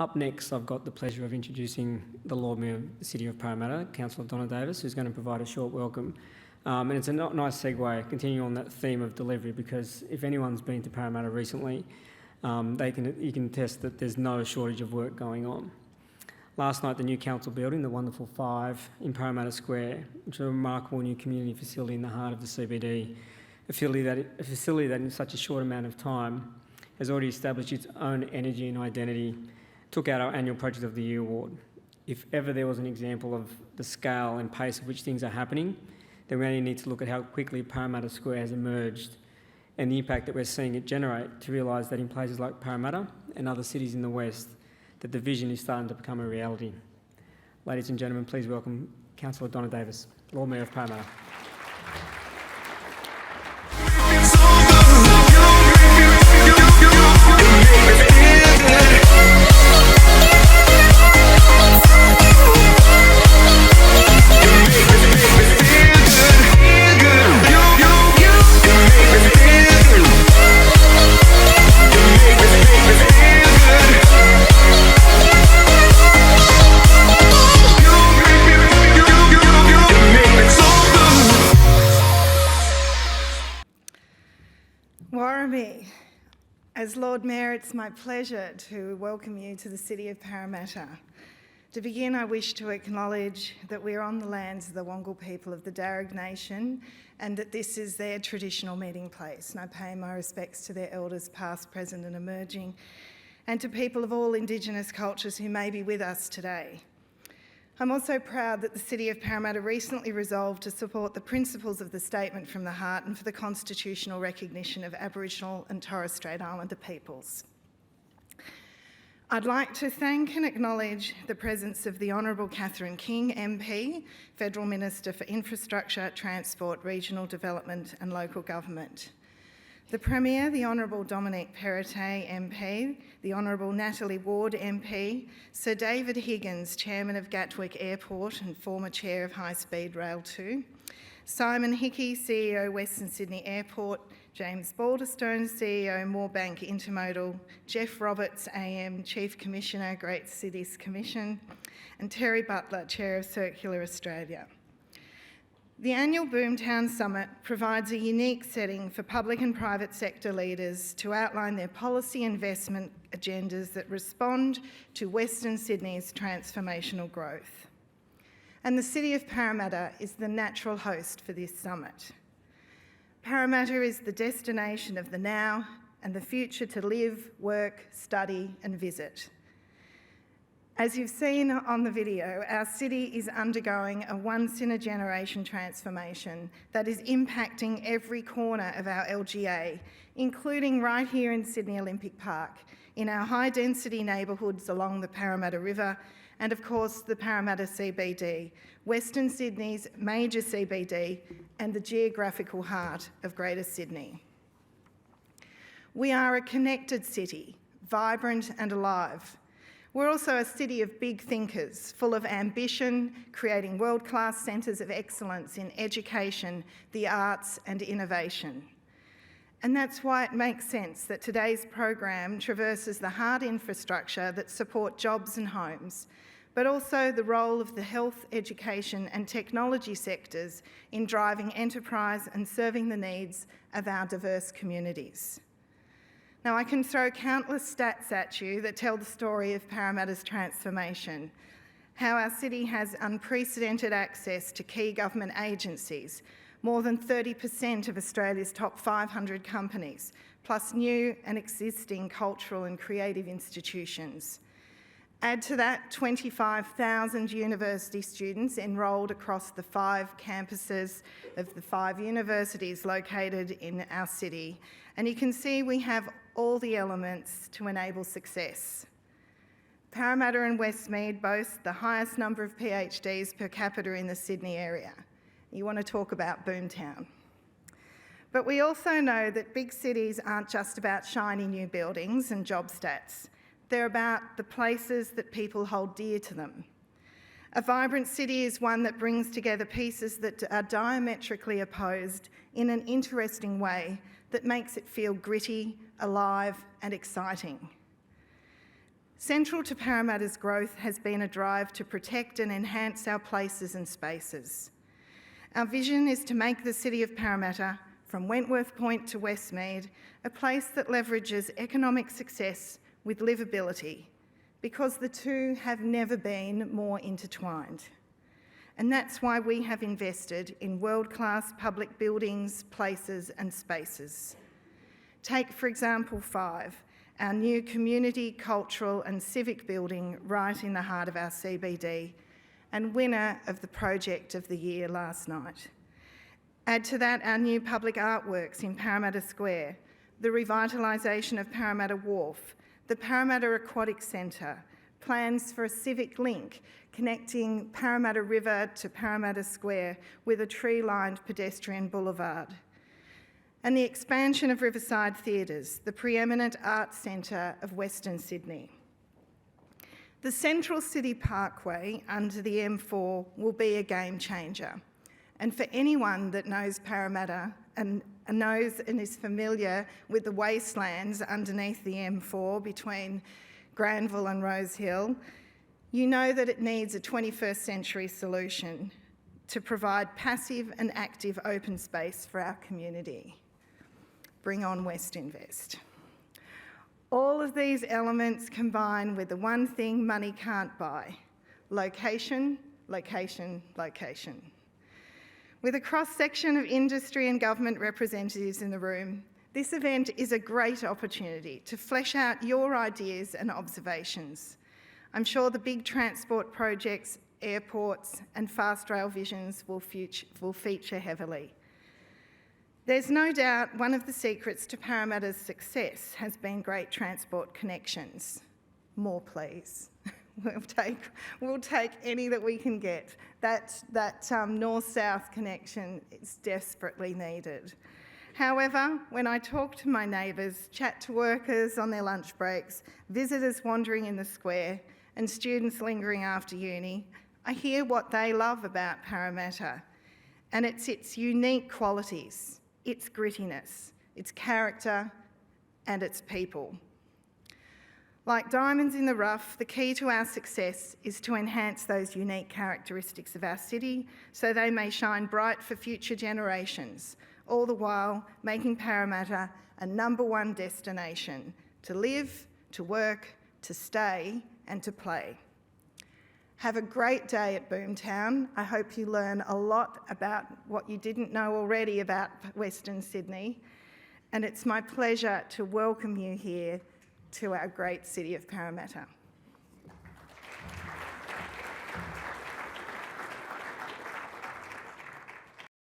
Up next, I've got the pleasure of introducing the Lord Mayor of the City of Parramatta, Councillor Donna Davis, who's going to provide a short welcome. And it's a nice segue, continuing on that theme of delivery, because if anyone's been to Parramatta recently, you can attest that there's no shortage of work going on. Last night, the new council building, the Wonderful Five in Parramatta Square, which is a remarkable new community facility in the heart of the CBD, a facility that in such a short amount of time has already established its own energy and identity, took out our annual Project of the Year award. If ever there was an example of the scale and pace at which things are happening, then we only need to look at how quickly Parramatta Square has emerged and the impact that we're seeing it generate to realise that in places like Parramatta and other cities in the West, that the vision is starting to become a reality. Ladies and gentlemen, please welcome Councillor Donna Davis, Lord Mayor of Parramatta. As Lord Mayor, it's my pleasure to welcome you to the City of Parramatta. To begin, I wish to acknowledge that we're on the lands of the Wangal people of the Darug Nation and that this is their traditional meeting place. And I pay my respects to their elders past, present and emerging, and to people of all Indigenous cultures who may be with us today. I'm also proud that the City of Parramatta recently resolved to support the principles of the Statement from the Heart and for the constitutional recognition of Aboriginal and Torres Strait Islander peoples. I'd like to thank and acknowledge the presence of the Honourable Catherine King MP, Federal Minister for Infrastructure, Transport, Regional Development and Local Government. The Premier, the Honourable Dominic Perrottet MP, the Honourable Natalie Ward MP, Sir David Higgins, Chairman of Gatwick Airport and former Chair of High Speed Rail 2, Simon Hickey, CEO Western Sydney Airport, James Balderstone, CEO Moorebank Intermodal, Jeff Roberts AM, Chief Commissioner, Great Cities Commission, and Terry Butler, Chair of Circular Australia. The annual Boomtown Summit provides a unique setting for public and private sector leaders to outline their policy investment agendas that respond to Western Sydney's transformational growth. And the City of Parramatta is the natural host for this summit. Parramatta is the destination of the now and the future to live, work, study and visit. As you've seen on the video, our city is undergoing a once-in-a-generation transformation that is impacting every corner of our LGA, including right here in Sydney Olympic Park, in our high-density neighbourhoods along the Parramatta River, and of course the Parramatta CBD, Western Sydney's major CBD and the geographical heart of Greater Sydney. We are a connected city, vibrant and alive. We're also a city of big thinkers, full of ambition, creating world-class centres of excellence in education, the arts and innovation. And that's why it makes sense that today's program traverses the hard infrastructure that support jobs and homes, but also the role of the health, education and technology sectors in driving enterprise and serving the needs of our diverse communities. Now, I can throw countless stats at you that tell the story of Parramatta's transformation, how our city has unprecedented access to key government agencies, more than 30% of Australia's top 500 companies, plus new and existing cultural and creative institutions. Add to that 25,000 university students enrolled across the 5 campuses of the 5 universities located in our city, and you can see we have all the elements to enable success. Parramatta and Westmead boast the highest number of PhDs per capita in the Sydney area. You want to talk about Boomtown. But we also know that big cities aren't just about shiny new buildings and job stats. They're about the places that people hold dear to them. A vibrant city is one that brings together pieces that are diametrically opposed in an interesting way, that makes it feel gritty, alive and exciting. Central to Parramatta's growth has been a drive to protect and enhance our places and spaces. Our vision is to make the city of Parramatta, from Wentworth Point to Westmead, a place that leverages economic success with livability, because the two have never been more intertwined. And that's why we have invested in world-class public buildings, places and spaces. Take, for example, 5, our new community, cultural and civic building right in the heart of our CBD, and winner of the Project of the Year last night. Add to that our new public artworks in Parramatta Square, the revitalisation of Parramatta Wharf, the Parramatta Aquatic Centre, plans for a civic link connecting Parramatta River to Parramatta Square with a tree-lined pedestrian boulevard, and the expansion of Riverside Theatres, the preeminent arts centre of Western Sydney. The Central City Parkway under the M4 will be a game changer. And for anyone that knows Parramatta and knows and is familiar with the wastelands underneath the M4 between Granville and Rose Hill, you know that it needs a 21st century solution to provide passive and active open space for our community. Bring on Westinvest. All of these elements combine with the one thing money can't buy: location, location, location. With a cross-section of industry and government representatives in the room, this event is a great opportunity to flesh out your ideas and observations. I'm sure the big transport projects, airports and fast rail visions will feature heavily. There's no doubt one of the secrets to Parramatta's success has been great transport connections. More, please. We'll take any that we can get. That north-south connection is desperately needed. However, when I talk to my neighbours, chat to workers on their lunch breaks, visitors wandering in the square, and students lingering after uni, I hear what they love about Parramatta, and it's its unique qualities, its grittiness, its character, and its people. Like diamonds in the rough, the key to our success is to enhance those unique characteristics of our city so they may shine bright for future generations, all the while making Parramatta a #1 destination to live, to work, to stay and to play. Have a great day at Boomtown. I hope you learn a lot about what you didn't know already about Western Sydney, and it's my pleasure to welcome you here to our great city of Parramatta.